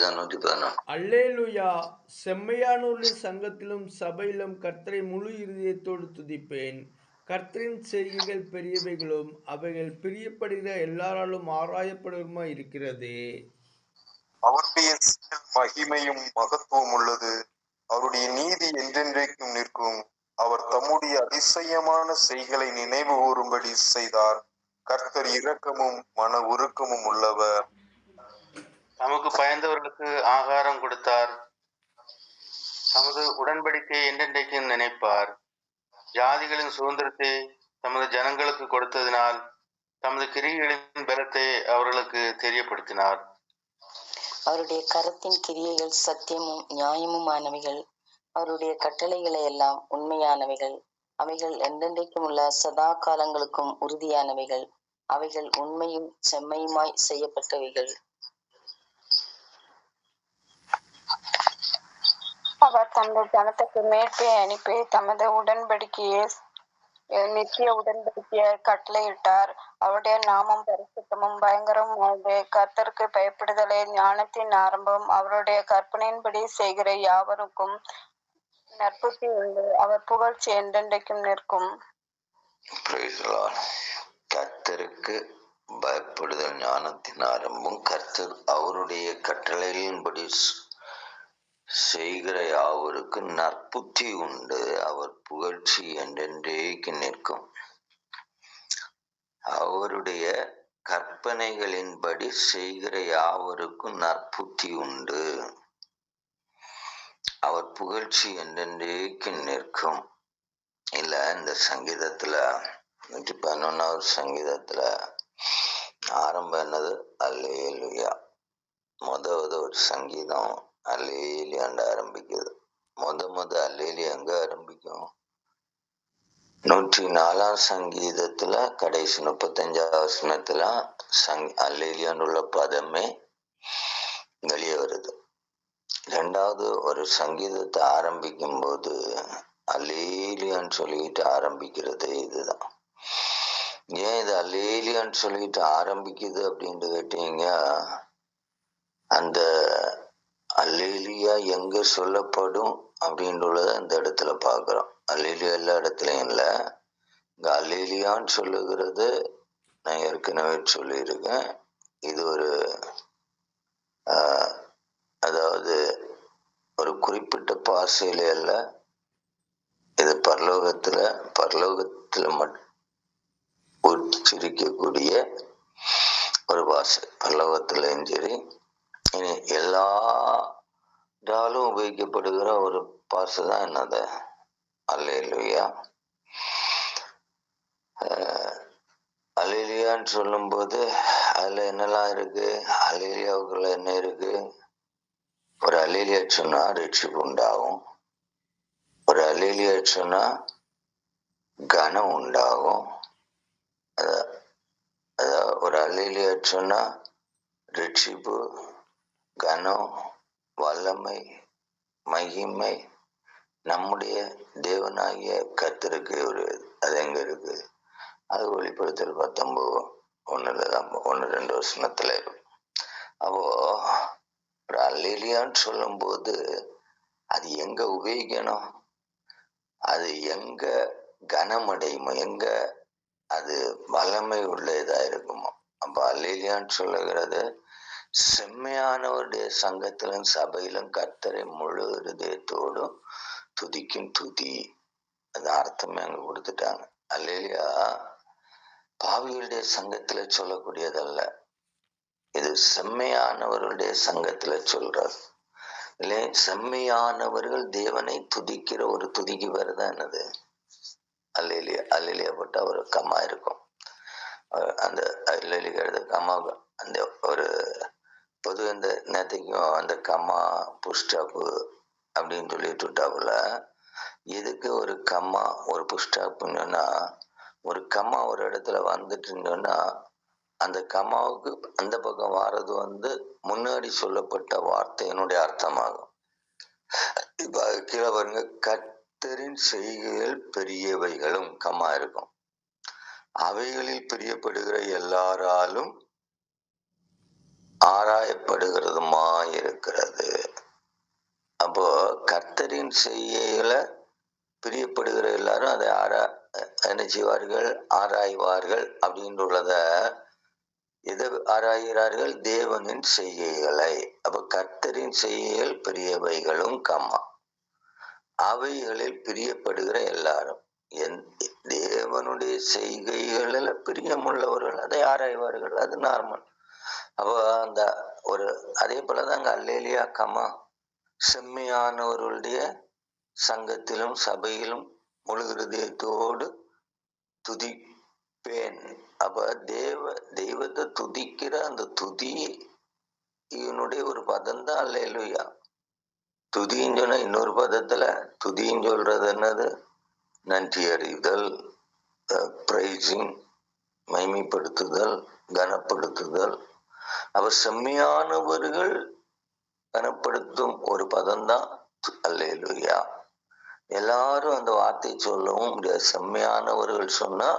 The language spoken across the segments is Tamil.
சங்கீதம் 111. அல்லேலூயா. செம்மையானோரின் சங்கத்திலும் சபையிலும் கர்த்தரை முழு இருதயத்தோடு துதிப்பேன். கர்த்தரின் செய்கைகள் பெரியவைகளும் அவைகள் பிரியப்படுகிற எல்லாராலும் ஆராயப்படுவதுமாய் இருக்கிறதே. அவருடைய செயல் மகிமையும் மகத்துவம் உள்ளது. அவருடைய நீதி என்றென்றைக்கும் நிற்கும். அவர் தம்முடைய அதிசயமான செய்களை நினைவு கூறும்படி செய்தார். கர்த்தர் இரக்கமும் மன உருக்கமும் உள்ளவர். தமக்கு பயந்தவர்களுக்கு ஆகாரம் கொடுத்தார். தமது உடன்படிக்கையை என்றென்றைக்கும் நினைப்பார். ஜாதிகளின் சுதந்திரத்தை தமது ஜனங்களுக்கு கொடுத்ததினால் தமது கிரியைகளின் பலத்தை அவர்களுக்கு தெரியப்படுத்தினார். அவருடைய கரத்தின் கிரியைகள் சத்தியமும் நியாயமுமானவைகள். அவருடைய கட்டளைகளை எல்லாம் உண்மையானவைகள். அவைகள் என்றென்றைக்கும் உள்ள சதா காலங்களுக்கும் உறுதியானவைகள். அவைகள் உண்மையும் செம்மையுமாய் செய்யப்பட்டவைகள். அவர் தமது ஜனத்துக்கு மீட்பை அனுப்பி தமது உடன்படிக்கையை நித்திய உடன்படிக்கையை கட்டளையிட்டார். அவருடைய நாமம் பரிசுத்தமும் பயங்கரமானது. கர்த்தருக்கு பயப்படுதலே ஞானத்தின் ஆரம்பம். அவருடைய கற்பனையின்படி செய்கிற யாவருக்கும் நற்புத்தி உண்டு. அவர் புகழ்ச்சி என்றென்றைக்கும் நிற்கும். கர்த்தருக்கு பயப்படுதல் ஞானத்தின் ஆரம்பம். கர்த்தர் அவருடைய கட்டளைகளின்படி செய்கிற யாவருக்கு நற்புத்தி உண்டு. அவர் புகழ்ச்சி என்றென்றைக்கு நிற்கும். அவருடைய கற்பனைகளின்படி செய்கிற யாவருக்கும் நற்புத்தி உண்டு. அவர் புகழ்ச்சி என்றென்றைக்கு நிற்கும். இல்ல, இந்த சங்கீதத்துல 111வது சங்கீதத்துல ஆரம்பம் என்னது? அல்லேலூயா. முதல் ஒரு சங்கீதம் அல்லேலூயாண்டு ஆரம்பிக்குது. முத அல்லேலூயா எங்க ஆரம்பிக்கும்? 104ஆம் சங்கீதத்துல கடைசி 35ஆவது வசனத்துல அல்லேலூயான்னு உள்ள பதமே வெளியே வருது. ரெண்டாவது ஒரு சங்கீதத்தை ஆரம்பிக்கும் போது அல்லேலூயான்னு சொல்லிட்டு ஆரம்பிக்கிறது இதுதான். ஏன் இது அல்லேலூயான்னு சொல்லிட்டு ஆரம்பிக்குது அப்படின்னு கேட்டீங்க, அந்த அல்லேலூயா எங்க சொல்லப்படும் அப்படின்றத இந்த இடத்துல பார்க்கிறோம். அல்லேலூயா எல்லா இடத்துலயும் இல்லை. இங்க அல்லேலூயான்னு சொல்லுகிறது நான் ஏற்கனவே சொல்லியிருக்கேன். இது ஒரு அதாவது ஒரு குறிப்பிட்ட பாசையில அல்ல, இது பரலோகத்துல உச்சரிக்கக்கூடிய ஒரு பாஷை. பரலோகத்திலையும் சரி, இனி எல்லாராலும் உபயோகிக்கப்படுகிற ஒரு பாஷை தான் என்னது? அல்லேலூயா. அல்லேலூயான்னு சொல்லும் போது அதுல என்னெல்லாம் இருக்கு? அல்லேலூயாவுக்குள்ள என்ன இருக்கு? ஒரு அல்லேலூயா சொன்னா ரட்சிப்பு உண்டாகும். ஒரு அல்லேலூயா சொன்னா கனம் உண்டாகும். அதாவது ஒரு அல்லேலூயா சொன்னா ரட்சிப்பு, கனம், வல்லமை, மகிமை நம்முடைய தேவனாகிய கர்த்தருக்கு ஒரு அது எங்க இருக்கு? அது வெளிப்படுத்தல் 19:1-2 வசனத்துல இருக்கும். அப்போ ஒரு அல்லேலூயான்னு சொல்லும் போது அது எங்க உபயோகிக்கணும்? அது எங்க கனமடையுமோ, எங்க அது வல்லமை உள்ள இதா இருக்குமோ. அப்ப அல்லேலூயான்னு சொல்லுகிறது செம்மையானவருடைய சங்கத்திலும் சபையிலும் கர்த்தரை முழு இருதயத்தோடும் துதிக்கும் துதி. அது அர்த்தமே அங்க கொடுத்துட்டாங்க. அல்லேலூயா பாவிகளுடைய சங்கத்துல சொல்லக்கூடியதல்ல, இது செம்மையானவர்களுடைய சங்கத்துல சொல்றது. இல்லை, செம்மையானவர்கள் தேவனை துதிக்கிற ஒரு துதிக்கு வருதான் என்னது? அல்லேலூயா. அல்லேலூயா போட்டா ஒரு கம்மா இருக்கும். அந்த அல்லேலூயா கம்மா அந்த ஒரு பொது இந்த நேரத்தைக்கும் அந்த கம்மா புஷ்டாப்பு அப்படின்னு சொல்லிட்டு விட்டாப்புல. எதுக்கு ஒரு கம்மா ஒரு புஷ்டாப்புன்னா, ஒரு கம்மா ஒரு இடத்துல வந்துட்டுன்னா அந்த கம்மாவுக்கு அந்த பக்கம் வாரது முன்னாடி சொல்லப்பட்ட வார்த்தையினுடைய அர்த்தமாகும். இப்ப கீழே பாருங்க, கர்த்தரின் செய்கைகள் பெரியவைகளும் கம்மா இருக்கும். அவைகளில் பிரியப்படுகிற எல்லாராலும் ஆராயப்படுகிறதுமாயிருக்கிறது. அப்போ கர்த்தரின் செய்கைகளை பிரியப்படுகிற எல்லாரும் அதை என்ன செய்வார்கள்? ஆராய்வார்கள். அப்படின்றத எதை ஆராய்கிறார்கள்? தேவனின் செய்கைகளை. அப்ப கர்த்தரின் செய்கைகள் பெரியவைகளும் அவைகளில் பிரியப்படுகிற எல்லாரும் தேவனுடைய செய்கைகளில் பிரியமுள்ளவர்கள் அதை ஆராய்வார்கள். அது நார்மல். அப்போ அந்த ஒரு அதே போலதாங்க அல்லேலியா செம்மையானவர்களுடைய சங்கத்திலும் சபையிலும் முழு இருதயத்தோடு துதிப்பேன். அப்ப தெய்வத்தை துதிக்கிற அந்த துதியினுடைய ஒரு பதம் தான் அல்லேலூயா. துதின்னு சொன்னா இன்னொரு பதத்துல துதின்னு சொல்றது என்னது? நன்றி அறிதல், பிரைசிங், மைமைப்படுத்துதல், கனப்படுத்துதல். அப்ப செம்மையானவர்கள் கனப்படுத்தும் ஒரு பதம் தான் அல்லேலூயா. எல்லாரும் அந்த வார்த்தை சொல்லவும் முடியாது. செம்மையானவர்கள் சொன்னா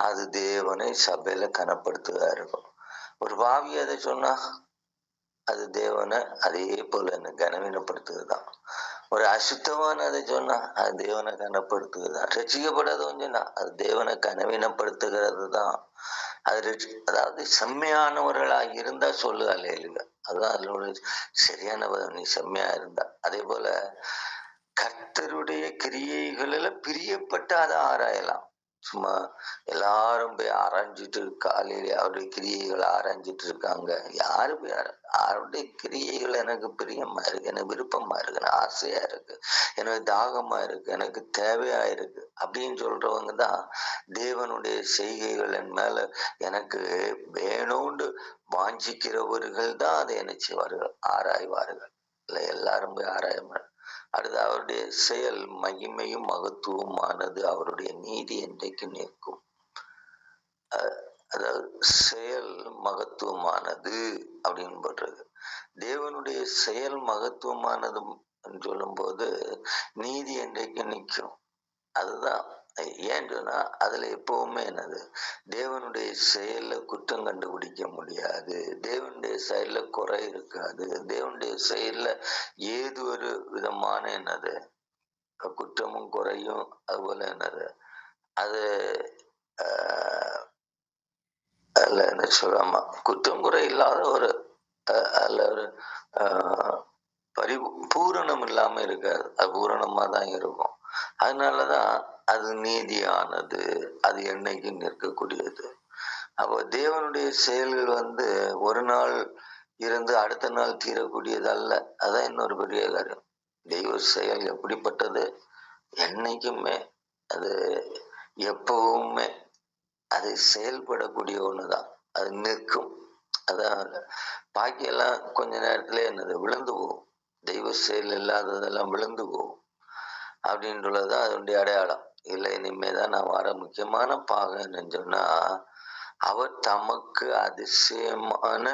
அது தேவனை சபையில கனப்படுத்துவதா இருக்கும். ஒரு பாவி அதை சொன்னா அது தேவனை அதே போல கனவீனப்படுத்துவதுதான். ஒரு அசுத்தமான அதை சொன்னா அது தேவனை கனப்படுத்துவதுதான். ரசிக்கப்படாதவன் சொன்னா அது தேவனை கனவீனப்படுத்துகிறது தான். அதாவது செம்மையானவர்களா இருந்தா சொல்லு அல்லேலூயா. அதுதான் அதோட சரியான பதம். நீ செம்மையா இருந்தா. அதே போல கர்த்தருடைய கிரியைகளில பிரியப்பட்ட அதை ஆராயலாம். சும்மா எல்லாரும் போய் ஆராய்ஞ்சிட்டு காலையில அவருடைய கிரியைகளை ஆராய்ஞ்சிட்டு இருக்காங்க. யாரு போய் அவருடைய கிரியைகள் எனக்கு பிரியமா இருக்கு, எனக்கு விருப்பமா இருக்கு, எனக்கு ஆசையா இருக்கு, எனக்கு தாகமா இருக்கு, எனக்கு தேவையா இருக்கு அப்படின்னு சொல்றவங்க தான் தேவனுடைய செய்கைகள் என் மேல எனக்கு வேணும்னு வாஞ்சிக்கிறவர்கள் தான் அதை என்ன செய்வார்கள்? ஆராய்வார்கள். இல்லை எல்லாரும் போய் ஆராய. அடுத்து அவருடைய செயல் மகிமையும் மகத்துவமானது, அவருடைய நீதி என்றைக்கு நிற்கும். அதாவது செயல் மகத்துவமானது அப்படின்னு போடுறது. தேவனுடைய செயல் மகத்துவமானது சொல்லும் போது நீதி என்றைக்கு நிற்கும். அதுதான் ஏன் சொன்னா அதுல எப்பவுமே என்னது? தேவனுடைய செயல்ல குற்றம் கண்டுபிடிக்க முடியாது. தேவனுடைய செயல்ல குறை இருக்காது. தேவனுடைய செயல்ல ஏது ஒரு விதமான என்னது குற்றமும் குறையும் அதுபோல என்னது அது அல்ல என்ன சொல்லாமா குற்றம் குறை இல்லாத ஒரு அல்ல ஒரு பூரணம் இல்லாம இருக்காது. அது பூரணமா தான் இருக்கும். அதனாலதான் அது நீதியானது, அது என்னைக்கு நிற்கக்கூடியது. அப்போ தேவனுடைய செயல்கள் ஒரு நாள் இருந்து அடுத்த நாள் தீரக்கூடியது அல்ல. அதான் இன்னொரு பெரிய காரியம். தெய்வ செயல் எப்படிப்பட்டது? என்னைக்குமே அது எப்பவுமே அது செயல்படக்கூடிய ஒண்ணுதான். அது நிற்கும். அதான் பாக்கியெல்லாம் கொஞ்ச நேரத்துல என்னது விழுந்து போகும். தெய்வ செயல் இல்லாததெல்லாம் விழுந்து போகும் அப்படின்றதுதான் அதனுடைய அடையாளம். இல்லை இனிமேதான் நான் வர முக்கியமான பாகன்னு சொன்னா, அவர் தமக்கு அதிசயமான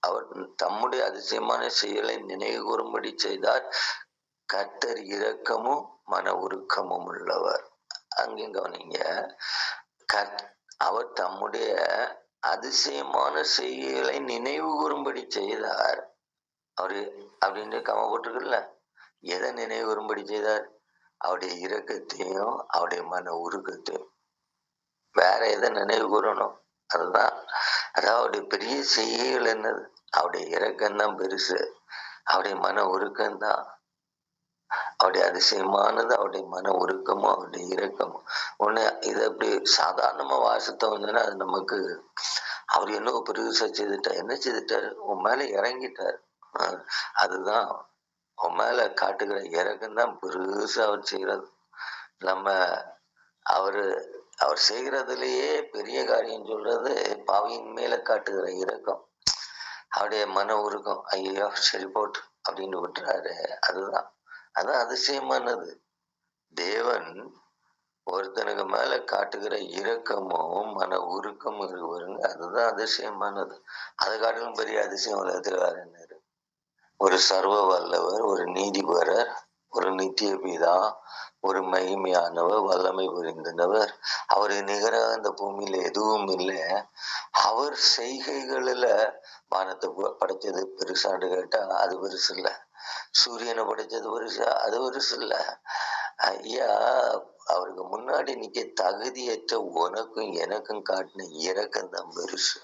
அவர் தம்முடைய அதிசயமான செயலை நினைவு கூறும்படி செய்தார். கர்த்தர் இரக்கமும் மன உருக்கமும் உள்ளவர். அங்கேயும் கவனிங்க. அவர் தம்முடைய அதிசயமான செய்கைகளை நினைவு கூறும்படி செய்தார். அவரு அப்படின்னு கமப்பட்டிருக்குல்ல. எதை நினைவு கூறும்படி செய்தார்? அவருடைய இரக்கத்தையும் அவருடைய மன உருக்கத்தையும். வேற எதை நினைவு கூறணும்? அதுதான். அதாவது அவருடைய பெரிய செய்கைகள் என்னது? அவருடைய இரக்கம்தான் பெருசு. அவருடைய மன உருக்கம்தான் அவருடைய அதிசயமானது. அவருடைய மன உருக்கமும் அவருடைய இரக்கமும் ஒண்ணு. இதை அப்படி சாதாரணமா வாசித்தவங்கன்னா அது நமக்கு அவர் என்ன பெருசா செய்துட்டார். என்ன செய்துட்டாரு? உன் மேல இறங்கிட்டார். அதுதான் உன் மேல காட்டுகிற இறக்கம்தான் பெருசா அவர் செய்யறது. நம்ம அவர் செய்கிறதுலயே பெரிய காரியம் சொல்றது பாவியின் மேல காட்டுகிற இரக்கம், அவருடைய மன உருக்கம். ஐயோ சரி போட்டு அப்படின்னு விட்டுறாரு. அதுதான் அதிசயமானது. தேவன் ஒருத்தனுக்கு மேல காட்டுகிற இரக்கமும் மன உருக்கமும் இருக்குவாருங்க. அதுதான் அதிசயமானது. அதை காட்டிலும் பெரிய அதிசயம் உலகத்தில் வேற என்ன? ஒரு சர்வ வல்லவர், ஒரு நீதிபரர், ஒரு நித்திய பிதா, ஒரு மகிமையானவர், வல்லமை புரிந்தவர். அவரு நிகராக இந்த பூமியில எதுவும் இல்லை. அவர் செய்கைகளில வானத்தை படைச்சது பெருசான்னு கேட்டா அது பெருசு இல்ல. சூரியனை படைச்சது பெருசா, அது பெருசு இல்ல. ஐயா, அவருக்கு முன்னாடி நிக்க தகுதியற்ற உனக்கும் எனக்கும் காட்டின இரக்கம் தான் பெருசு.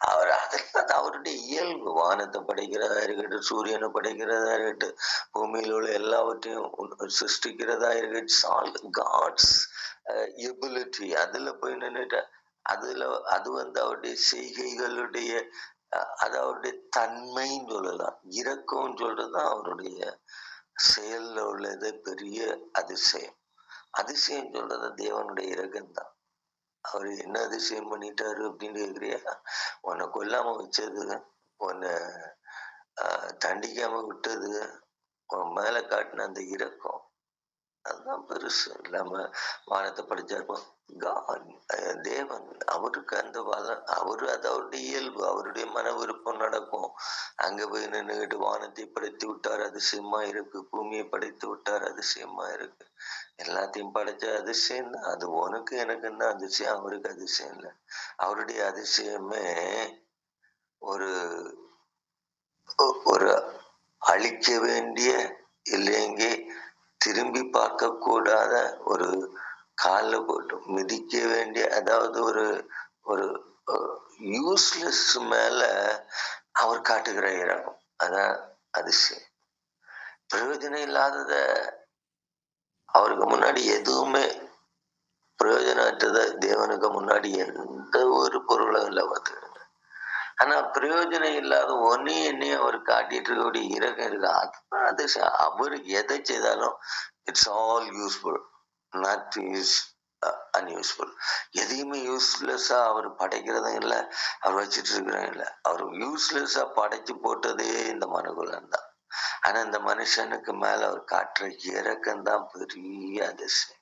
அவர் அதெல்லாம் அவருடைய இயல்பு. வானத்தை படைக்கிறதா இருக்கட்டும், சூரியனை படைக்கிறதா இருக்கட்டும், பூமியில் உள்ள எல்லாவற்றையும் சிருஷ்டிக்கிறதா இருக்கட்டும், காட்ஸ் எபிலிட்டி. அதுல போய் நின்றுட்ட அது அவருடைய செய்கைகளுடைய அது அவருடைய தன்மைன்னு சொல்லலாம். இரக்கம் சொல்றதுதான் அவருடைய செயல்ல உள்ளது பெரிய அதிசயம். அதிசயம் சொல்றது தேவனுடைய இரக்கம் தான். அவரு என்ன அதிசயம் பண்ணிட்டாரு அப்படின்னு கேக்குறியா? உன்னை கொல்லாம வச்சது, உன்னை தண்டிக்காம விட்டது, உன் மேல காட்டின அந்த இரக்கம், அதுதான் பெருசு. இல்லாம வானத்தை படிச்சாருப்போம். தேவன் அவருக்கு அந்த அவரு அது அவருடைய இயல்பு, அவருடைய மன விருப்பம் நடக்கும். அங்க போய் நின்றுகிட்டு வானத்தை படைத்து விட்டார், அதிசயமா இருக்கு. பூமியை படைத்து விட்டார், அதிசயமா இருக்கு. எல்லாத்தையும் படைச்ச அதிசயம் தான். அது உனக்கு எனக்கு தான் அதிசயம், அவருக்கு அதிசயம் இல்லை. அவருடைய அதிசயமே ஒரு ஒரு அழிக்க வேண்டிய, இல்லைங்க திரும்பி பார்க்க கூடாத, ஒரு காலில் போட்டு மிதிக்க வேண்டிய, அதாவது ஒரு ஒரு யூஸ்லெஸ் மேல அவர் காட்டுகிற இரக்கம். அதான் அதிசயம். பிரயோஜனம் இல்லாதத அவருக்கு முன்னாடி எதுவுமே பிரயோஜனற்றத தேவனுக்கு முன்னாடி எந்த ஒரு பொருளும் இல்லை பார்த்துக்கணும். ஆனா பிரயோஜனம் இல்லாத ஒன்னையும் என்னையும் அவர் காட்டிட்டு இருக்கக்கூடிய இரக்கம் இருக்கு. அதுதான் அதிசயம். அவருக்கு எதை செய்தாலும் it's all useful, not use unuseful. எதையுமே யூஸ்லெஸ்ஸா அவர் படைக்கிறதும் இல்லை, அவர் வச்சிட்டு இருக்கிறதும் இல்லை. அவர் யூஸ்லெஸ்ஸா படைச்சு போட்டதே இந்த மனுக்குலம் தான். ஆனா இந்த மனுஷனுக்கு மேல அவர் காட்டுற இரக்கம் தான் பெரிய அதிசயம்.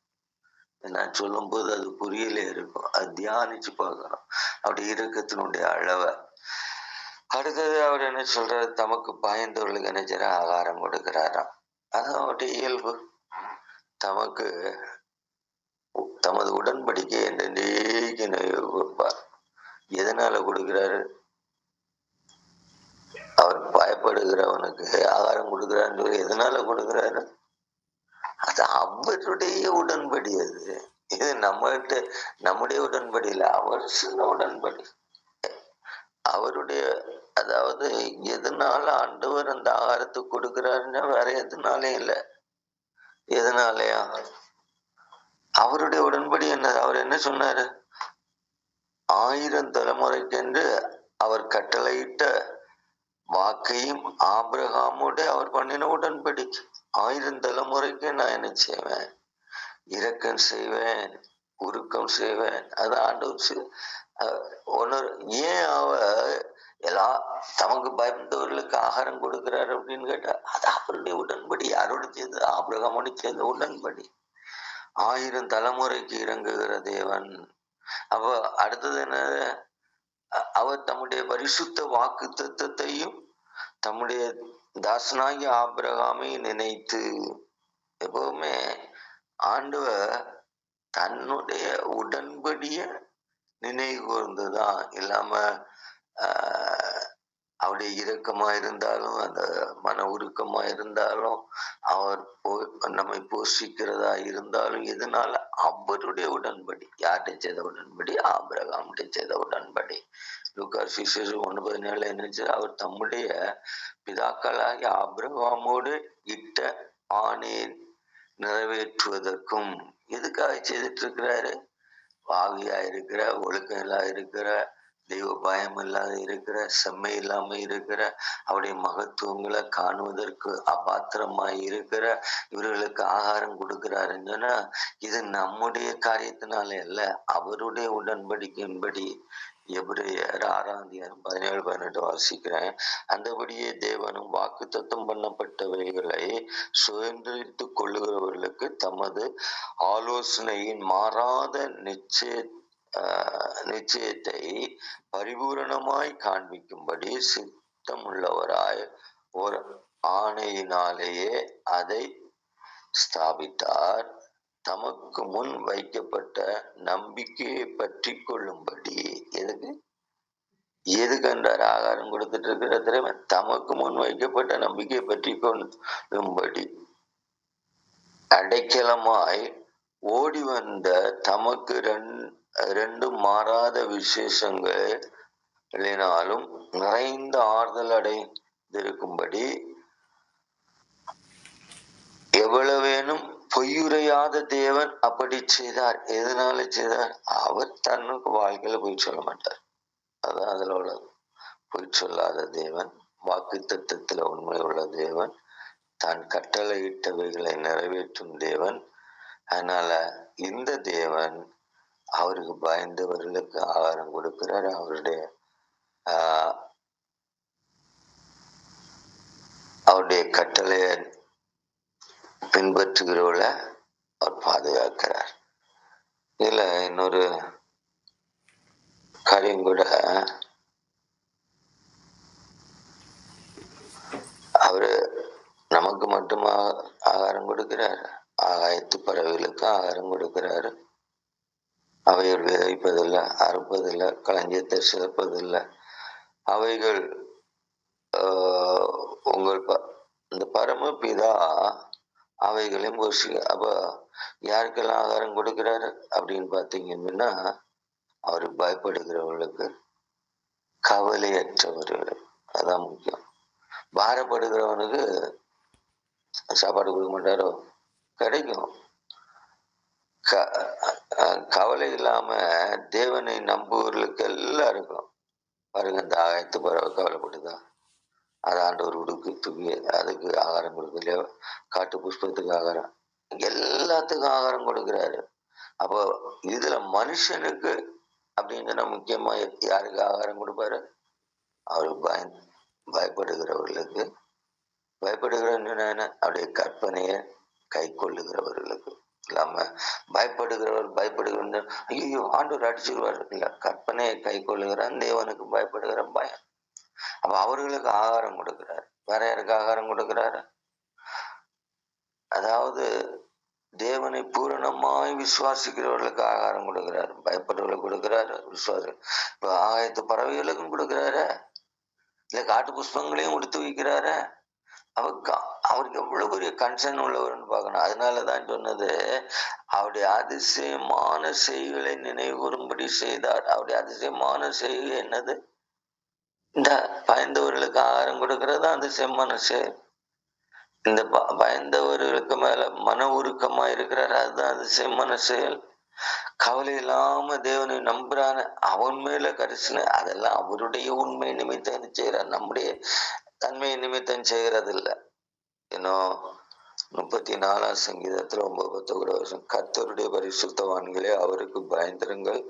நான் சொல்லும் போது அது புரியல இருக்கும், அது தியானிச்சு பார்க்கணும் அப்படி இரக்கத்தினுடைய அளவை. அடுத்தது அவர் என்ன சொல்றாரு? தமக்கு பயந்தவர்களுக்கு என்ன செய்யற ஆகாரம் கொடுக்கிறாராம். அதான் அவருடைய இயல்பு. தமக்கு தமது உடன்படிக்கை என்றைக்கு கொடுப்பார். எதனால கொடுக்கிறாரு? அவர் பயப்படுகிறவனுக்கு ஆகாரம் கொடுக்கிறான்னு சொல்லி எதனால கொடுக்கிறாரு? அது அவருடைய உடன்படி. அது இது நம்முடைய உடன்படி இல்லை, அவர் சொன்ன உடன்படி. அவருடைய, அதாவது எதனால ஆண்டவர் அந்த ஆகாரத்தை கொடுக்கிறாருன்னா வேற எதுனாலே இல்லை. எதனாலயா? அவருடைய உடன்படி என்ன? அவர் என்ன சொன்னாரு? 1000 தலைமுறைக்கென்று அவர் கட்டளையிட்ட வாக்கையும் ஆபிரகாமோட அவர் பண்ணின உடன்படி. 1000 தலைமுறைக்கு நான் என்ன செய்வேன்? இரக்கம் செய்வேன், உருக்கம் செய்வேன். அது ஆண்டவர் ஏன் எல்லா தமக்கு பயந்தவர்களுக்கு ஆகாரம் கொடுக்கிறாரு அப்படின்னு கேட்டா அது அவருடைய உடன்படி. யாரோட சேர்ந்து? ஆபிரகாமோட சேர்ந்த உடன்படி. 1000 தலைமுறைக்கு இறங்குகிற தேவன். அப்ப அடுத்தது என்ன? அவர் தம்முடைய பரிசுத்த வாக்கு தத்தத்தையும் தம்முடைய தாசனாகி ஆபிரகாமை நினைத்து, எப்பவுமே ஆண்டவர் தன்னுடைய உடன்படிய நினைவு கூர்ந்துதான். இல்லாம அவருடைய இரக்கமா இருந்தாலும், அந்த மன உருக்கமா இருந்தாலும், அவர் நம்மை போஷிக்கிறதா இருந்தாலும், எதனால? அவருடைய உடன்படி. யார்கிட்ட செய்த உடன்படி? ஆபிரகாமுடைய செய்த உடன்படி. லூக்கா சுவிசேஷம் 1:17 என்னச்சு? அவர் தம்முடைய பிதாக்களாகி ஆபிரகாமோடு இட்ட ஆணையை நிறைவேற்றுவதற்கும். எதுக்காக செய்துட்டு இருக்கிறாரு? பாவியா இருக்கிற, ஒழுக்கம் இல்லாத இருக்கிற, தெய்வ பயம் இல்லாத இருக்கிற, செம்மை இல்லாம இருக்கிற, அவருடைய மகத்துவங்களை காணுவதற்கு அபாத்திரமாய் இருக்கிற இவர்களுக்கு ஆகாரம் கொடுக்கிறாருன்னு சொன்னா இது நம்முடைய காரியத்தினால அல்ல, அவருடைய உடன்படிக்கையின்படி. எபிரேயர் 6:17-18 வாசிக்கிறேன். அந்தபடியே தேவனும் வாக்கு தத்தம் பண்ணப்பட்டவைகளை சுதந்திரித்துக் கொள்ளுகிறவர்களுக்கு தமது ஆலோசனையின் மாறாத நிச்சயத்தை பரிபூரணமாய் காண்பிக்கும்படி சித்தமுள்ளவராய் ஒரு ஆணையினாலேயே அதை ஸ்தாபித்தார். தமக்கு முன் வைக்கப்பட்ட நம்பிக்கையை பற்றி கொள்ளும்படி. எதுக்கு என்றார் ஆகாரம் கொடுத்துட்டு இருக்கிற திறமை? தமக்கு முன் வைக்கப்பட்ட நம்பிக்கையை பற்றி கொள்ளும்படி அடைக்கலமாய் ஓடி வந்த தமக்கு ரெண்டு மாறாத விசேஷங்களினாலும் நிறைந்த ஆறுதல் அடைந்திருக்கும்படி எவ்வளவேனும் பொய்யுரையாத தேவன் அப்படி செய்தார். எதனால செய்தார்? அவர் தன்னுக்கு வாழ்க்கையில பொய் சொல்ல மாட்டார். அதான் அதுல உள்ளது. பொய் சொல்லாத தேவன், வாக்கு தத்துவத்துல உண்மை உள்ள தேவன், தான் கட்டளையிட்டவைகளை நிறைவேற்றும் தேவன். அதனால இந்த தேவன் அவருக்கு பயந்தவர்களுக்கு ஆகாரம் கொடுக்கிறார். அவருடைய கட்டளையை பின்பற்றுகிறவள அவர் பாதுகாக்கிறார். இதுல இன்னொரு காரியம் கூட, அவரு நமக்கு மட்டுமா ஆகாரம் கொடுக்கிறார்? ஆகாயத்து பறவைகளுக்கு ஆகாரம் கொடுக்கிறாரு. அவைகள் விதைப்பதில்லை, அறுப்பதில்லை, களஞ்சியத்தை சிறப்பதில்லை. அவைகள் உங்கள் இந்த பரமபிதா அவைகளையும் போஷிக்க. அப்ப யாருக்கெல்லாம் ஆகாரம் கொடுக்கிறாரு அப்படின்னு பார்த்தீங்கன்னா, அவருக்கு பயப்படுகிறவர்களுக்கு, கவலையற்றவர்கள். அதான் முக்கியம். பாரப்படுகிறவனுக்கு சாப்பாடு கொடுக்க மாட்டாரோ? கிடைக்கும். கவலை இல்லாம தேவனை நம்புவர்களுக்கு எல்லாருக்கும் பாருங்க. இந்த ஆகாயத்து பறவை கவலைப்படுதா? அது ஆண்டவர் உடுக்கு தூக்கி அதுக்கு ஆகாரம் கொடுக்கலையோ? காட்டு புஷ்பத்துக்கு ஆகாரம், எல்லாத்துக்கும் ஆகாரம் கொடுக்கிறாரு. அப்போ இதுல மனுஷனுக்கு அப்படின்னு சொன்னா முக்கியமா யாருக்கு ஆகாரம் கொடுப்பாரு? அவருக்கு பயப்படுகிறவர்களுக்கு. பயப்படுகிறவன் அவருடைய கற்பனையை கை கொள்ளுகிறவர்களுக்கு. இல்லாம பயப்படுகிறவர் ஐயோ ஆண்டவர் அடிச்சிருவார் இல்ல, கற்பனையை கை கொள்ளுகிறான் தேவனுக்கு பயப்படுகிற பயம். அப்ப அவர்களுக்கு ஆகாரம் கொடுக்கிறார். வேற யாருக்கு ஆகாரம் கொடுக்கிறாரு? அதாவது தேவனை பூரணமாய் விசுவாசிக்கிறவர்களுக்கு ஆகாரம் கொடுக்கிறாரு. பயப்படுறவர்களுக்கு கொடுக்கிறாரு, விசுவாசம். இப்ப ஆகாயத்து பறவைகளுக்கும் கொடுக்கிறாரு, இல்ல காட்டு புஷ்பங்களையும் கொடுத்து வைக்கிறாரு. அவருக்கு எவ்வளவு பெரிய கன்சர்ன் உள்ளவர்னு பார்க்கணும். அதனாலதான் சொன்னது, அவருடைய அதிசயமான செய்திகளை நினைவு கூறும்படி செய்தார். அவருடைய அதிசயமான செய்தி என்னது? இந்த பயந்தவர்களுக்கு ஆகாரம் கொடுக்கறது அதிசயமான செயல். இந்த பயந்தவர்களுக்கு மேல மன உருக்கமா இருக்கிறார், அதுதான் அதிசயமான செயல். கவலை இல்லாம தேவனை நம்புறான, அவன் மேல கரிசனை, அதெல்லாம் அவருடைய உண்மை நிமித்தம் செய்யறார், நம்முடைய தன்மை நிமித்தம் செய்கிறது இல்லை. இன்னும் 34ஆம் சங்கீதத்துல 9-10 கர்த்தருடைய பரிசுத்தவான்களே அவருக்கு பயந்திருங்கள்,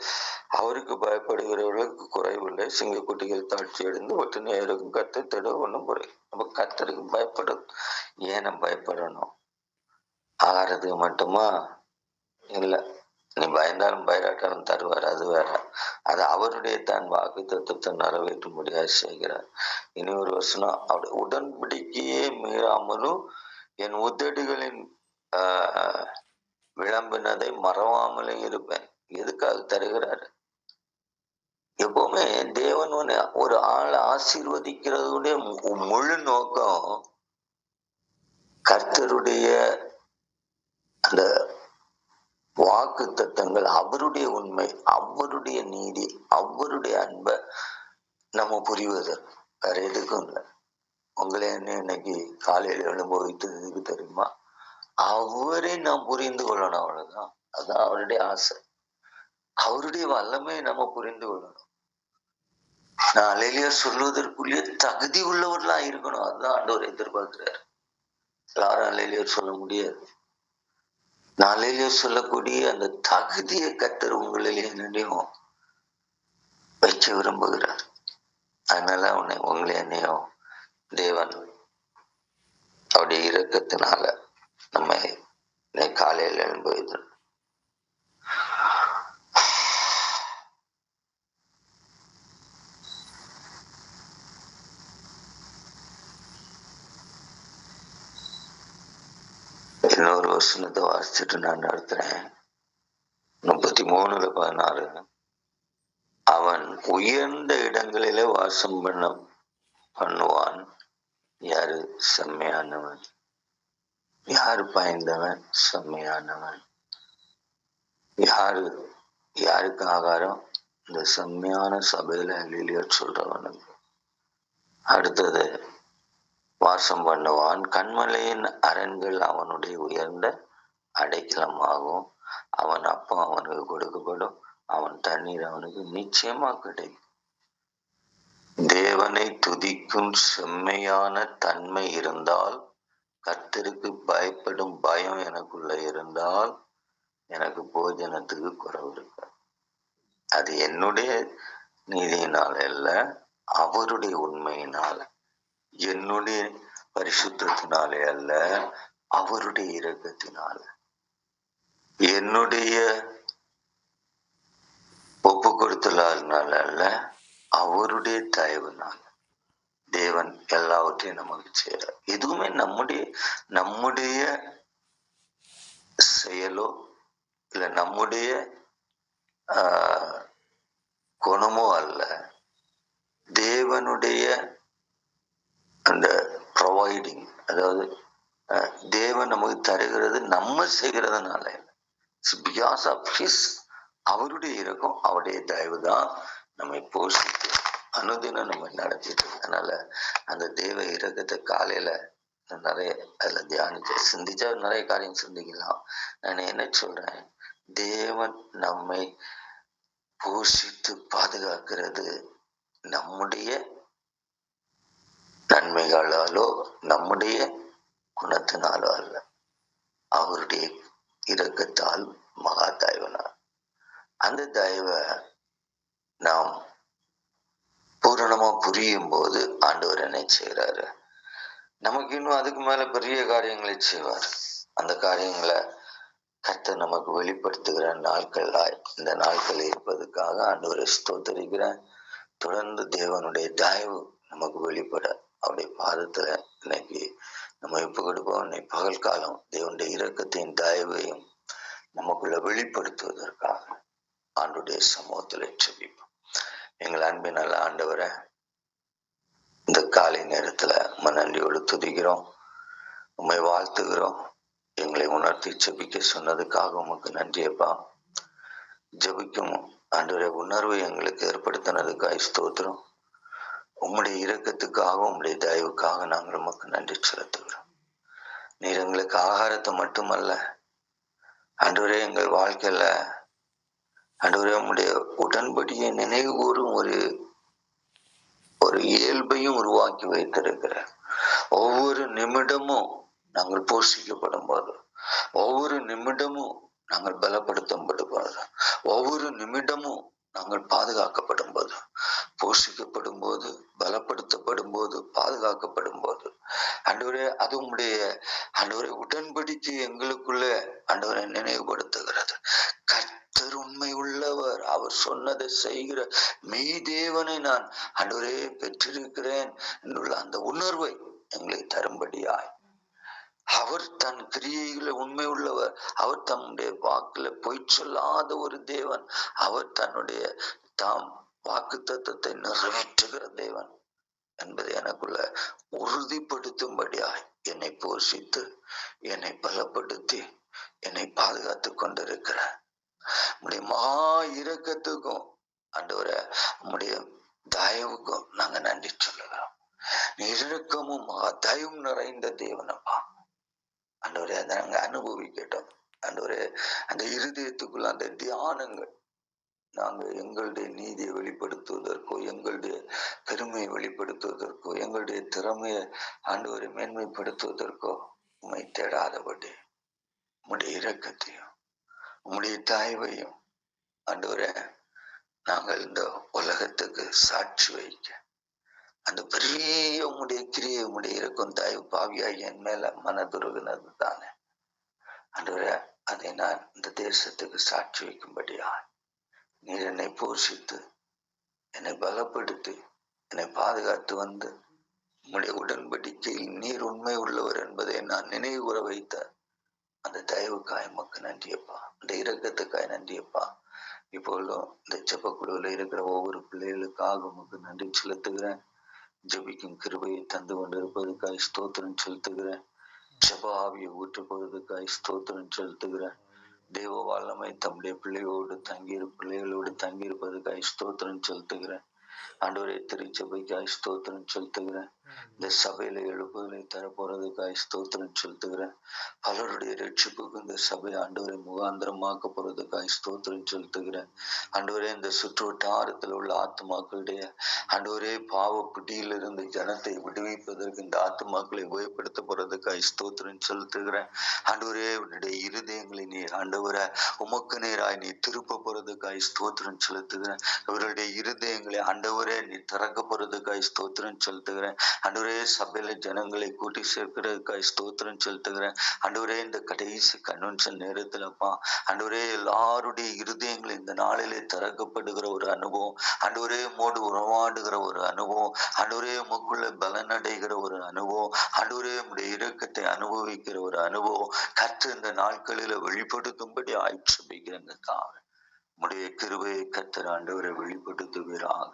அவருக்கு பயப்படுகிறவர்களுக்கு குறைவில்லை. சிங்கக்குட்டிகள் தாட்சி அடைந்து ஒட்டு நேருக்கும் கர்த்தர் தடு ஒன்றும் குறை. அப்ப கர்த்தருக்கு பயப்படும். ஏன் பயப்படணும்? ஆகிறதுக்கு மட்டுமா? இல்லை, நீ பயந்தாலும் பயராட்டாலும் தருவார், அது வேற. அது அவருடைய தான் வாக்கு தத்துவத்தை நிறைவேற்றும்படியாக செய்கிறார். இனி ஒரு வசனம், அவருடைய உடன்படிக்கையே மீறாமலும் என் உதடுகளின் விளம்பினதை மறவாமலே இருப்பேன். எதுக்காக தருகிறாரு? எப்பவுமே தேவன் ஒரு ஆளை ஆசீர்வதிக்கிறதுடைய முழு நோக்கம் கர்த்தருடைய அந்த வாக்கு தத்தங்கள், அவருடைய உண்மை, அவருடைய நீதி, அவருடைய அன்பை நம்ம புரிவது. வேற எதுக்கும் இல்லை. உங்களை என்ன இன்னைக்கு காலையில அனுபவித்ததுக்கு தெரியுமா? அவரை நாம் புரிந்து கொள்ளணும், அவ்வளவுதான். அதான் அவருடைய ஆசை. அவருடைய வல்லமை நம்ம புரிந்து கொள்ளணும். நான் அலையிலேயே சொல்வதற்குள்ளேயே தகுதி உள்ளவர்களா இருக்கணும். அதுதான் ஆண்டவர் எதிர்பார்க்கிறார். எல்லாரும் அலையிலேயே சொல்ல முடியாது. நாளையிலே சொல்லக்கூடிய அந்த தகுதியை கர்த்தர் உங்களிலே என்னையும் வைக்க விரும்புகிறார். அதனால உங்களை என்னையும் தேவன் அவருடைய இரக்கத்தினால நம்ம காலையில் எழும்புவது. இன்னொரு வசனத்தை வாசிச்சுட்டு நான் நடத்துறேன். 33:16. அவன் உயர்ந்த இடங்களிலே வாசம் பண்ணுவான். யாரு? செம்மையானவன். யாரு பயந்தவன்? செம்மையானவன். யாருக்கு ஆகாரம்? இந்த செம்மையான சபையில அல்லேலூயா சொல்றவனுக்கு. அடுத்தது, வாசம் பண்ணுவான். கண்மலையின் அரண்கள் அவனுடைய உயர்ந்த அடைக்கலமாகும். அவன் அப்பம் அவனுக்கு கொடுக்கப்படும். அவன் தண்ணீர் அவனுக்கு நிச்சயமா கிடைக்கும். தேவனை துதிக்கும் செம்மையான தன்மை இருந்தால், கர்த்தருக்கு பயப்படும் பயம் எனக்குள்ள இருந்தால், எனக்கு போஜனத்துக்கு குறைவு இருக்கு. அது என்னுடைய நீதியினால அல்ல, அவருடைய உண்மையினால. என்னுடைய பரிசுத்தத்தினாலே அல்ல, அவருடைய இரக்கத்தினால. என்னுடைய ஒப்பு கொடுத்தலால் அல்ல, அவருடைய தயவுனால. தேவன் எல்லாவற்றையும் நமக்கு செய்யறார். எதுவுமே நம்முடைய செயலோ இல்ல நம்முடைய குணமோ அல்ல. தேவனுடைய அந்த ப்ரொவைடிங், அதாவது தேவன் நமக்கு தருகிறது நம்ம செய்கிறதுனால. பிகாஸ் ஆஃப் ஹிஸ், அவருடைய இரக்கம், அவருடைய தயவு தான் நம்மை போஷித்து அனுதினம் நம்ம நடத்திட்டு. அதனால அந்த தேவ இரக்கத்தை காலையில நிறைய அதுல தியானிச்சு சிந்திச்சா நிறைய காரியம் சிந்திக்கலாம். நான் என்ன சொல்றேன், தேவன் நம்மை போஷித்து பாதுகாக்கிறது நம்முடைய நன்மைகளாலோ நம்முடைய குணத்தினாலோ அல்ல, அவருடைய இரக்கத்தால், மகா தயவனால். அந்த தயவை நாம் பூரணமா புரியும் போது ஆண்டவர் என்ன செய்யறாரு, நமக்கு இன்னும் அதுக்கு மேல பெரிய காரியங்களை செய்வார். அந்த காரியங்களை கர்த்தர் நமக்கு வெளிப்படுத்துகிற நாட்களாய் இந்த நாட்கள் இருப்பதற்காக ஆண்டவரை ஸ்தோத்தரிக்கிறேன். தொடர்ந்து தேவனுடைய தயவு நமக்கு வெளிப்பட அவருடைய பாதத்துல இன்னைக்கு நம்ம ஒப்பு கொடுப்போம். இன்னைக்கு பகல் காலம் தேவனுடைய இரக்கத்தையும் தயவையும் நமக்குள்ள வெளிப்படுத்துவதற்காக ஆண்டுடைய சமூகத்துல ஜெபிப்போம். எங்கள் அன்பின் நல்ல ஆண்டவரை, இந்த காலை நேரத்துல நன்றியோடு துதிக்கிறோம், உம்மை வாழ்த்துகிறோம். எங்களை உணர்த்தி ஜெபிக்க சொன்னதுக்காக உமக்கு நன்றியப்பா. ஜெபிக்கும் ஆண்டவரை உணர்வை எங்களுக்கு ஏற்படுத்தினதுக்காக ஸ்தோத்திரம். உம்முடைய இரக்கத்துக்காக, உம்முடைய தயவுக்காக நாங்கள் உமக்கு நன்றி செலுத்துகிறோம். நீர் எங்களுக்கு ஆகாரத்தை மட்டுமல்ல ஆண்டவரே, எங்கள் வாழ்க்கையில ஆண்டவரே உம்முடைய உடன்படியை நினைவு கூறும் ஒரு இயல்பையும் உருவாக்கி வைத்திருக்கிற. ஒவ்வொரு நிமிடமும் நாங்கள் போஷிக்கப்படும் போது, ஒவ்வொரு நிமிடமும் நாங்கள் பலப்படுத்தப்படும் போது, ஒவ்வொரு நிமிடமும் நாங்கள் பாதுகாக்கப்படும் போது, போஷிக்கப்படும் போது, பலப்படுத்தப்படும் போது, பாதுகாக்கப்படும் போது, ஆண்டவரே அது உம்முடைய ஆண்டவரே உடன்படிக்கை எங்களுக்குள்ள ஆண்டவரை நினைவுபடுத்துகிறது. கர்த்தர் உண்மை உள்ளவர், அவர் சொன்னதை செய்கிற மெய் தேவனை நான் ஆண்டவரே பெற்றிருக்கிறேன் എന്നുള്ള அந்த உணர்வை எங்களுக்கு தரும்படியாய், அவர் தன் கிரியைகளை உண்மை உள்ளவர், அவர் தன்னுடைய வாக்குல பொய் சொல்லாத ஒரு தேவன், அவர் தன்னுடைய தாம் வாக்கு தத்தத்தை நிறைவேற்றுகிற தேவன் என்பதை எனக்குள்ள உறுதிப்படுத்தும்படியாய் என்னை போஷித்து, என்னை பலப்படுத்தி, என்னை பாதுகாத்து கொண்டிருக்கிற உம்முடைய மகா இரக்கத்துக்கும் ஆண்டவரே உம்முடைய தயவுக்கும் நாங்க நன்றி சொல்லுகிறோம். இரக்கமும் மகா தயவும் நிறைந்த தேவனப்பா ஆண்டவரே, அதை நாங்க அனுபவிக்கட்டும். ஆண்டவரே, அந்த இருதயத்துக்குள்ள அந்த தியானங்கள் நாங்க எங்களுடைய நீதியை வெளிப்படுத்துவதற்கோ, எங்களுடைய பெருமையை வெளிப்படுத்துவதற்கோ, எங்களுடைய திறமையை ஆண்டவரை மேன்மைப்படுத்துவதற்கோ உம்மை தேடாதபடி உம்முடைய இரக்கத்தையும் உம்முடைய தயவையும் ஆண்டவரே நாங்கள் இந்த உலகத்துக்கு சாட்சி வைக்க, அந்த பெரிய உம்முடைய கிரியை, உம்முடைய இரக்கம் தயவு பாவியாகி என் மேல மனதுருகினது தானே ஆண்டவரே, அதை நான் இந்த தேசத்துக்கு சாட்சி வைக்கும்படியா நீர் என்னை போஷித்து, என்னை பலப்படுத்தி, என்னை பாதுகாத்து வந்து உம்முடைய உடன்படிக்கையில் நீர் உண்மை உள்ளவர் என்பதை நான் நினைவு கூற வைத்த அந்த தயவுக்காய் உமக்கு நன்றியப்பா, இந்த இரக்கத்துக்காய் நன்றியப்பா. இப்பொழுதும் இந்த ஜெபக்குழுவில் இருக்கிற ஒவ்வொரு பிள்ளைகளுக்காக உமக்கு நன்றி செலுத்துகிறேன். ஜெபிக்கும் கிருபையை தந்து கொண்டிருப்பதற்காய் ஸ்தோத்திரம் செலுத்துகிறேன். ஜெப ஆவியை ஊற்றுப்பதற்காய் ஸ்தோத்திரம் செலுத்துகிறேன். தேவ வல்லமை தம்முடைய பிள்ளைகளோடு தங்கியிருப்பதற்காய் ஸ்தோத்திரம் செலுத்துகிறேன். ஆண்டவரே, திருச்சபைக்காய் ஸ்தோத்திரம் செலுத்துகிறேன். இந்த சபையில எழுப்புதலை தரப்போறதுக்காய் ஸ்தோத்திரம் செலுத்துகிறேன். பலருடைய ரட்சிப்புக்கு இந்த சபை ஆண்டவரை முகாந்திரமாக்க போறதுக்காய் ஸ்தோத்திரம் செலுத்துகிறேன். ஆண்டவரே, இந்த சுற்று வட்டாரத்தில் உள்ள ஆத்துமாக்களுடைய ஆண்டவரே பாவ பிடியிலிருந்து ஜனத்தை விடுவிப்பதற்கு இந்த ஆத்துமாக்களை உபயோகப்படுத்த போறதுக்காய் ஸ்தோத்திரம் செலுத்துகிறேன். ஆண்டவரே, உன்னுடைய இருதயங்களை நீர் ஆண்டவரை உமக்கு நேராய் நீ திருப்ப போறதுக்காய் ஸ்தோத்திரம் செலுத்துகிறேன். இவருடைய இருதயங்களை ஆண்டவரே நீ திறக்க போறதுக்காய் ஸ்தோத்திரம் செலுத்துகிறேன். ஆண்டவரே, சபையில ஜனங்களை கூட்டி சேர்க்கிறதுக்காய் ஸ்தோத்திரம் செலுத்துகிறேன். ஆண்டவரே, இந்த கடைசி கன்வென்ஷன் நேரத்துலப்பா ஆண்டவரே, எல்லாருடைய இருதயங்கள் இந்த நாளிலே திறக்கப்படுகிற ஒரு அனுபவம், ஆண்டவரே உம்மோடு உறவாடுகிற ஒரு அனுபவம், ஆண்டவரே உமக்குள்ள பலனடைகிற ஒரு அனுபவம், ஆண்டவரே உம்முடைய இரக்கத்தை அனுபவிக்கிற ஒரு அனுபவம் கர்த்தர் இந்த நாட்களில வெளிப்படுத்தும்படி ஆட்சேபிக்கிறேங்க. உம்முடைய கிருபையை கர்த்தர் ஆண்டவரை வெளிப்படுத்துவீராக.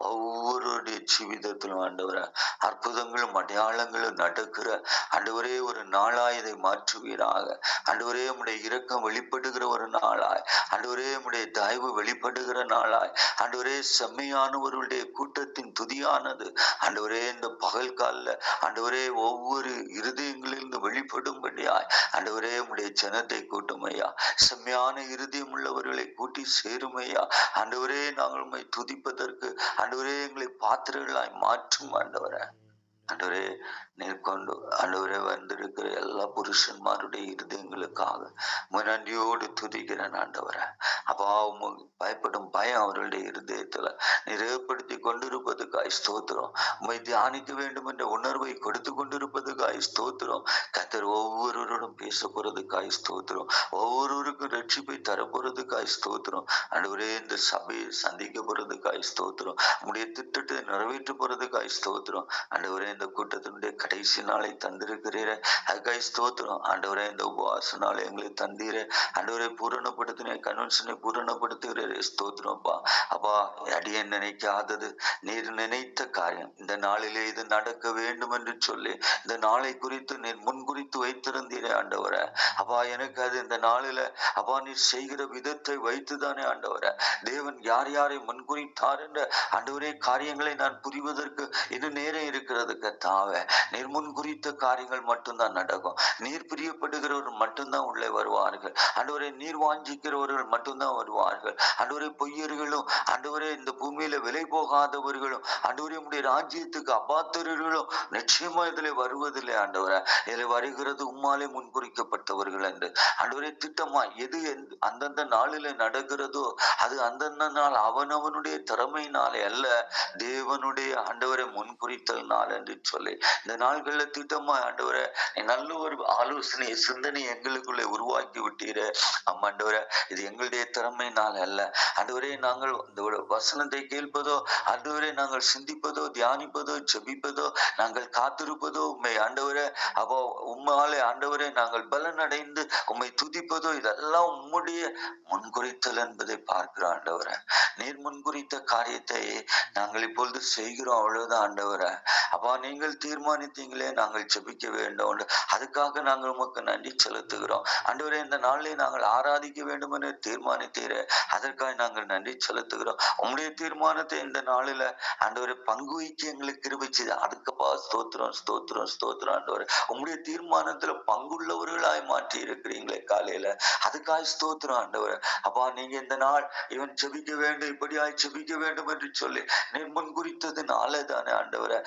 ஒவ்வொருடைய ஜீவிதத்திலும் ஆண்டவரை அற்புதங்களும் அடையாளங்களும் நடக்கிற ஆண்டவரே ஒரு நாளாய் இதை மாற்றுவீராக. ஆண்டவரே, உம்முடைய இரக்கம் வெளிப்படுகிற ஒரு நாளாய், ஆண்டவரே உம்முடைய தயவு வெளிப்படுகிற நாளாய், ஆண்டவரே செம்மையானவர்களுடைய கூட்டத்தின் துதியானது ஆண்டவரே இந்த பகல் காலில் ஆண்டவரே ஒவ்வொரு இருதயங்களிலிருந்து வெளிப்படும்படியாய் ஆண்டவரே உம்முடைய ஜனத்தை கூட்டுமையா, செம்மையான இருதயம் உள்ளவர்களை கூட்டி சேருமையா. ஆண்டவரே, நாங்கள் உம்மை துதிப்பதற்கு ஆண்டவரே எங்களை பாத்திரங்களாய் மாற்றும் ஆண்டவரே. ஆண்டவரே, நீர் கொண்டு ஆண்டவரே வந்திருக்கிற எல்லா புருஷன்மாருடைய இருதயங்களுக்காக நன்றியோடு துதிக்கிறேன் ஆண்டவரை. அப்பா, பயப்படும் பயம் அவர்களுடைய இருதயத்துல நீர் ஏற்படுத்தி கொண்டிருப்பதுக்காய் ஸ்தோத்திரம். உம்மை தியானிக்க வேண்டும் என்ற உணர்வை கொடுத்து கொண்டிருப்பதுக்காய் ஸ்தோத்திரம். கர்த்தர் ஒவ்வொருவரோடும் பேச போறதுக்காய் ஸ்தோத்திரம். ஒவ்வொருவருக்கும் ரட்சிப்பை தரப்போறதுக்காய் ஸ்தோத்திரம். ஆண்டவரே, இந்த சபையை சந்திக்க போறதுக்காய் ஸ்தோத்திரம். உம்முடைய திட்டத்தை நிறைவேற்ற போறதுக்காய் ஸ்தோத்திரம். ஆண்டவரே, இந்த கூட்டத்தினுடைய கடைசி நாளை தந்திருக்கிறீரே, அதுக்காய் ஸ்தோத்திரம். ஆண்டவரே, இந்த உபவாச நாளை எங்களை தந்தீரே, ஆண்டவரை பூரணப்படுத்தின கன்வென்ஷனை பூரணப்படுத்துகிறே, ஸ்தோத்திரம்ப்பா. அப்பா, அடியே நினைக்காதது நீர் நினைத்த காரியம் இந்த நாளிலே இது நடக்க வேண்டும் என்று சொல்லி இந்த நாளை குறித்து நீர் முன்குறித்து வைத்திருந்தீரே ஆண்டவரை. அப்பா, எனக்கு அது இந்த நாளில அப்பா நீர் செய்கிற விதத்தை வைத்துதானே ஆண்டவரை, தேவன் யார் யாரை முன்குறித்தார் என்ற ஆண்டவரே காரியங்களை நான் புரிவதற்கு இன்னும் நேரம் இருக்கிறது. கர்த்தாவே, நீர் முன் குறித்த காரியங்கள் மட்டும்தான் நடக்கும். நீர் பிரியப்படுகிறவர்கள் மட்டும்தான் உள்ளே வருவார்கள். ஆண்டவரே, நீர் வாஞ்சிக்கிறவர்கள் மட்டும்தான் வருவார்கள். ஆண்டவரே, பொய்யர்களும் ஆண்டவரே இந்த பூமியில விலை போகாதவர்களும் ஆண்டவரே உம்முடைய ராஜ்யத்துக்கு அபாத்திரர்களும் நிச்சயமா இதுல வருவதில்லை ஆண்டவரே. இதில் வருகிறது உம்மாலே முன்குறிக்கப்பட்டவர்கள் என்று ஆண்டவரே திட்டமா எது அந்தந்த நாளில நடக்கிறதோ அது அந்தந்த நாள் அவனவனுடைய திறமையினாலே அல்ல, தேவனுடைய ஆண்டவரை முன்குறித்தல் நாள் என்று சொல்லி இந்த நாள்கள்ல திட்டமா ஆண்டவரை நல்ல ஒரு ஆலோசனை சிந்தனை எங்களுக்குள்ளே உருவாக்கி விட்டீரே. ஆண்டவரே, இது எங்களுடைய திறமையினால் அல்ல ஆண்டவரே. நாங்கள் இந்த வசனத்தை கேட்பதோ ஆண்டவரே நாங்கள் சிந்திப்பதோ தியானிப்பதோ ஜெபிப்பதோ நாங்கள் காத்திருப்பதோ உண்மை ஆண்டவரே அப்போ உம்மாலே ஆண்டவரே நாங்கள் பலன் அடைந்து உம்மை துதிப்பதோ இதெல்லாம் உம்முடைய முன்குறித்தல் என்பதை பார்க்கிறோம் ஆண்டவரே. நீர் முன்குறித்த காரியத்தை நாங்கள் இப்பொழுது செய்கிறோம், அவ்வளவுதான் ஆண்டவரே. அப்பா, நீங்கள் தீர்மானித்தீங்களே நாங்கள் ஜெபிக்க வேண்டும், அதுக்காக நாங்கள் உமக்கு நன்றி செலுத்துகிறோம் ஆண்டவரே. இந்த நாளிலே நாங்கள் ஆராதிக்க வேண்டும் என்று தீர்மானித்தீரே, அதற்காக நாங்கள் நன்றி செலுத்துகிறோம். உம்முடைய தீர்மானத்தை இந்த நாளில ஆண்டவரை பங்கு வைக்க எங்களுக்கு கிருபை செய்து அதுக்கப்பா ஸ்தோத்திரம் ஸ்தோத்திரம் ஸ்தோத்திரம் ஆண்டவரே. உம்முடைய தீர்மானத்துல பங்குள்ளவர்களாய் மாற்றி இருக்கிறீங்களே காலையில, அதுக்காக ஸ்தோத்திரம் ஆண்டவரே. அப்பா, நீங்க இந்த நாள் இவன் ஜெபிக்க வேண்டும் இப்படியாய் ஜெபிக்க வேண்டும் என்று சொல்லி நீர் முன் குறித்ததுனால தானே ஆண்டவரை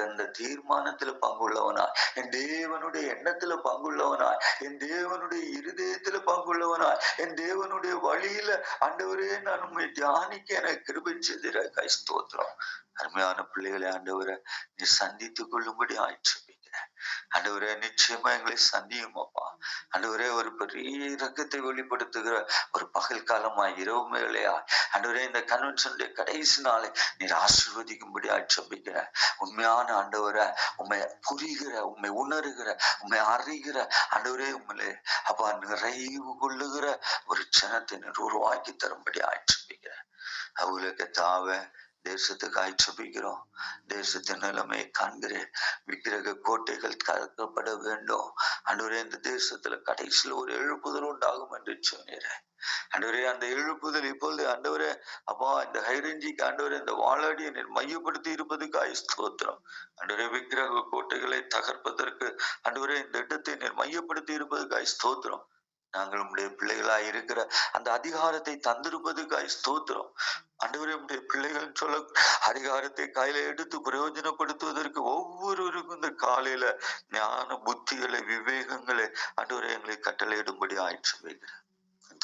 அந்த தீர்மானத்துல பங்குள்ளவனாய், என் தேவனுடைய எண்ணத்துல பங்குள்ளவனாய், என் தேவனுடைய இருதயத்துல பங்குள்ளவனாய், என் தேவனுடைய வழியில ஆண்டவரே நான் உண்மை தியானிக்க எனக்கு கிருபை செய்திர கை ஸ்தோத்திரம். அருமையான பிள்ளைகளை ஆண்டவரை நீ சந்தித்துக் கொள்ளும்படி ஆட்சேபிக்கிறேன் ஆண்டவரே. நிச்சயமா எங்களை சந்தியும் அப்பா ஆண்டவரே ஒரு பெரிய இரக்கத்தை வெளிப்படுத்துகிற ஒரு பகல் காலமாய் இரவு மேலையா ஆண்டவரே இந்த கன்வென்ஷனுடைய கடைசி நாளை நீர் ஆசீர்வதிக்கும்படி ஆட்சேபிக்கிற உண்மையான ஆண்டவரை உண்மை புரிகிற உண்மை உணர்கிற உண்மை அறிகிற ஆண்டவரே உண்மையிலே அப்பா நிறைவு கொள்ளுகிற ஒரு ஜனத்தை நீர் உருவாக்கி தரும்படி ஆட்சேபிக்கிற அவங்களுக்கு தாவ தேசத்துக்கு ஆட்சேபிக்கிறோம். தேசத்தின் நிலைமையை காண்கிறேன். விக்கிரக கோட்டைகள் கறக்கப்பட வேண்டும். ஆண்டவரே இந்த தேசத்துல கடைசியில் ஒரு எழுப்புதல் உண்டாகும் என்று சொன்னீரேன். ஆண்டவரே அந்த எழுப்புதல் இப்பொழுது ஆண்டவரே அப்பா இந்த ஹைரஞ்சிக்கு ஆண்டவரே இந்த வாழாடியை நீர் மையப்படுத்தி இருப்பதுக்கு ஸ்தோத்திரம். ஆண்டவரே விக்கிரக கோட்டைகளை தகர்ப்பதற்கு ஆண்டவரே இந்த இடத்தை நீர் மையப்படுத்தி இருப்பதுக்கு ஸ்தோத்திரம். நாங்கள் உடைய பிள்ளைகளாய் இருக்கிற அந்த அதிகாரத்தை தந்திருப்பதுக்கு ஸ்தோத்திரம். ஆண்டவரே உடைய பிள்ளைகள் சொல்ல அதிகாரத்தை கையில எடுத்து பிரயோஜனப்படுத்துவதற்கு ஒவ்வொருவருக்கும் இந்த காலையில ஞான புத்திகளை விவேகங்களை ஆண்டவரே எங்களை கட்டளையிடும்படி ஆயிற்று வைக்கிறேன்.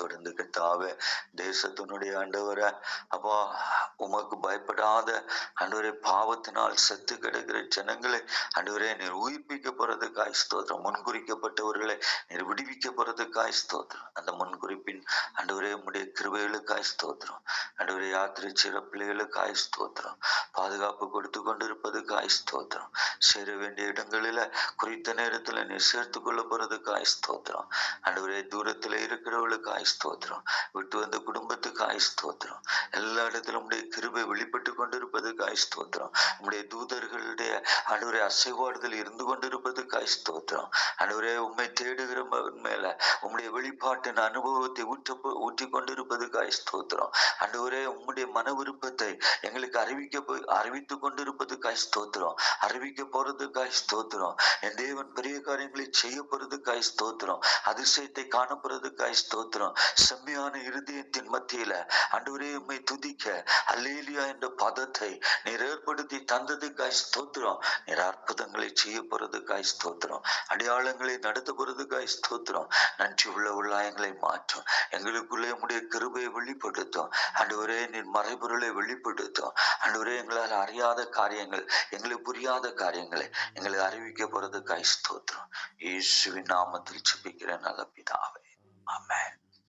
தொடர்ந்து கர்த்தாவே தேசத்தினுடைய ஆண்டவரை அப்பா உமக்கு பயப்படாத ஆண்டவரே பாவத்தினால் செத்து கிடக்கிற ஜனங்களை ஆண்டவரே நீர் உயிர்ப்பிக்க போறதுக்காய் ஸ்தோத்திரம். முன்குறிக்கப்பட்டவர்களை நீர் விடுவிக்க போறதுக்காய் ஸ்தோத்திரம். அந்த முன்குறிப்பின் ஆண்டவரே உம்முடைய கிருபைகளுக்காய் ஸ்தோத்திரம். ஆண்டவரே யாத்திரை செய்கிற பிள்ளைகளுக்காய் ஸ்தோத்திரம். பாதுகாப்பு கொடுத்து கொண்டிருப்பதுக்காய் ஸ்தோத்திரம். சேர வேண்டிய இடங்களில குறித்த நேரத்துல நீர் சேர்த்து கொள்ள போறதுக்காய் ஸ்தோத்திரம். ஆண்டவரே தூரத்துல இருக்கிறவர்களுக்காய் ஸ்தோத்திரம். விட்டு வந்த குடும்பத்துக்காய் ஸ்தோத்திரம். எல்லா இடத்திலும் உடைய கிருபை வெளிப்பட்டு கொண்டிருப்பதுக்காய் ஸ்தோத்திரம். உம்முடைய தூதர்களுடைய ஆண்டவரே அசைவாடுதல் இருந்து கொண்டிருப்பதுக்காய் ஸ்தோத்திரம். ஆண்டவரே உம்மை தேடுகிற மேல உம்முடைய வெளிப்பாட்டின் அனுபவத்தை ஊற்றி கொண்டிருப்பதுக்காய் ஸ்தோத்திரம். ஆண்டவரே உம்முடைய மன விருப்பத்தை எங்களுக்கு அறிவித்துக் கொண்டிருப்பதுக்காய் ஸ்தோத்திரம். அறிவிக்க போறதுக்காய் ஸ்தோத்திரம். என் தேவன் பெரிய காரியங்களை செய்ய போறதுக்காய் ஸ்தோத்திரம். அதிசயத்தை காணப்படுறதுக்காய் ஸ்தோத்திரம். செம்மையான இருதயத்தின் மத்தியில ஆண்டவரே உம்மை துதிக்க அல்லேலூயா என்ற பதத்தை நீர் ஏற்படுத்தி தந்ததுக்காய் ஸ்தோத்திரம். நீர் அற்புதங்களை செய்ய போறதுக்காய் ஸ்தோத்திரம். அடையாளங்களை நடத்த போறதுக்காய் ஸ்தோத்திரம். நன்றி உள்ள உள்ளாயங்களை மாற்றும். எங்களுக்குள்ளே உம்முடைய கிருபையை வெளிப்படுத்தும். ஆண்டவரே நீர் மறைபொருளை வெளிப்படுத்தும். ஆண்டவரே எங்களால் அறியாத காரியங்கள் எங்களுக்கு புரியாத காரியங்களை எங்களுக்கு அறிவிக்க போறதுக்காய் ஸ்தோத்திரம். இயேசுவின் நாமத்தில் ஜெபிக்கிற நல்ல பிதாவே, ஆமென்.